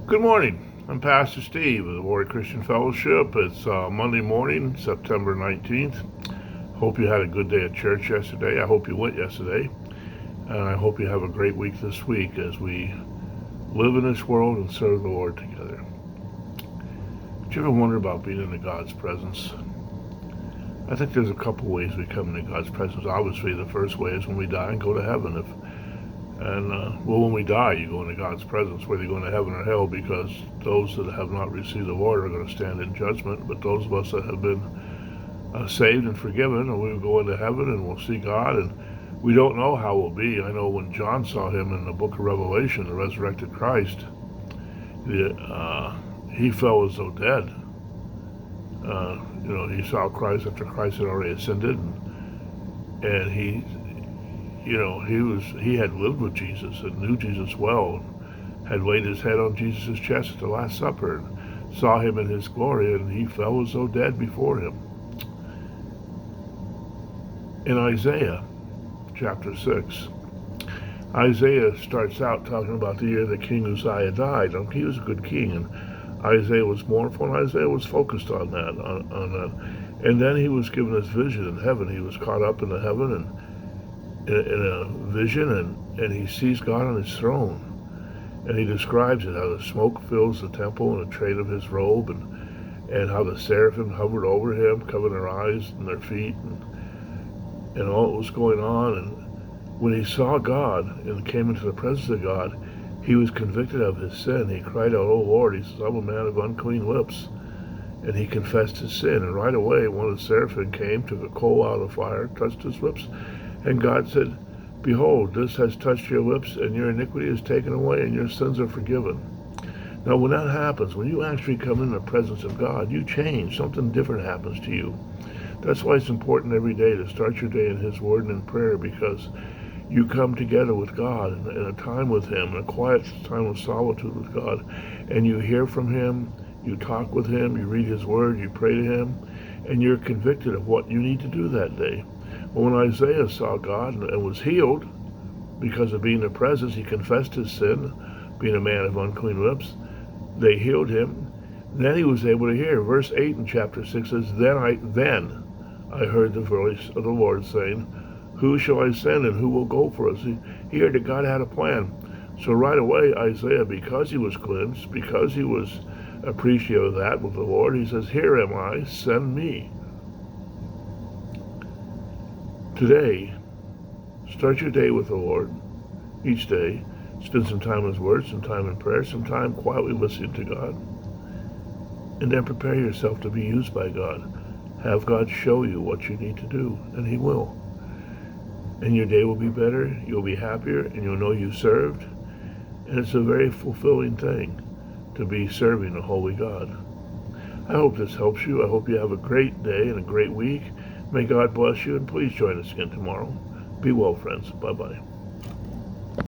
Good morning. I'm Pastor Steve of the Warrior Christian Fellowship. It's Monday morning, September 19th. Hope you had a good day at church yesterday. I hope you went yesterday. And I hope you have a great week this week as we live in this world and serve the Lord together. Did you ever wonder about being in God's presence? I think there's a couple ways we come into God's presence. Obviously, the first way is when we die and go to heaven. When we die, you go into God's presence, whether you go into heaven or hell, because those that have not received the Lord are going to stand in judgment. But those of us that have been saved and forgiven, we will go into heaven and we'll see God. And we don't know how we'll be. I know when John saw him in the book of Revelation, the resurrected Christ, he fell as though dead. He saw Christ after Christ had already ascended, and he had lived with Jesus and knew Jesus well, had laid his head on Jesus' chest at the Last Supper, and saw him in his glory, and he fell as though dead before him. In Isaiah chapter 6, Isaiah starts out talking about the year that King Uzziah died. He was a good king, and Isaiah was mournful, and Isaiah was focused on that. And then he was given this vision in heaven. He was caught up into heaven and in a vision, and he sees God on his throne. And he describes it, how the smoke fills the temple and the train of his robe, and how the seraphim hovered over him, covering their eyes and their feet, and all that was going on. And when he saw God and came into the presence of God, he was convicted of his sin. He cried out, "Oh Lord," he says, "I'm a man of unclean lips." And he confessed his sin. And right away, one of the seraphim came, took a coal out of the fire, touched his lips, and God said, "Behold, this has touched your lips, and your iniquity is taken away, and your sins are forgiven." Now, when that happens, when you actually come in the presence of God, you change. Something different happens to you. That's why it's important every day to start your day in His Word and in prayer, because you come together with God in a time with Him, in a quiet time of solitude with God, and you hear from Him, you talk with Him, you read His Word, you pray to Him, and you're convicted of what you need to do that day. Well, when Isaiah saw God and was healed because of being in the presence, he confessed his sin, being a man of unclean lips. They healed him. Then he was able to hear. Verse 8 in chapter 6 says, Then I heard the voice of the Lord saying, Who shall I send, and who will go for us? He heard that God had a plan. So right away, Isaiah, because he was cleansed, because he was appreciative of that with the Lord, he says, Here am I, send me. Today, start your day with the Lord. Each day, spend some time in His Word, some time in prayer, some time quietly listening to God. And then prepare yourself to be used by God. Have God show you what you need to do, and He will. And your day will be better, you'll be happier, and you'll know you served. And it's a very fulfilling thing to be serving a holy God. I hope this helps you. I hope you have a great day and a great week. May God bless you, and please join us again tomorrow. Be well, friends. Bye-bye.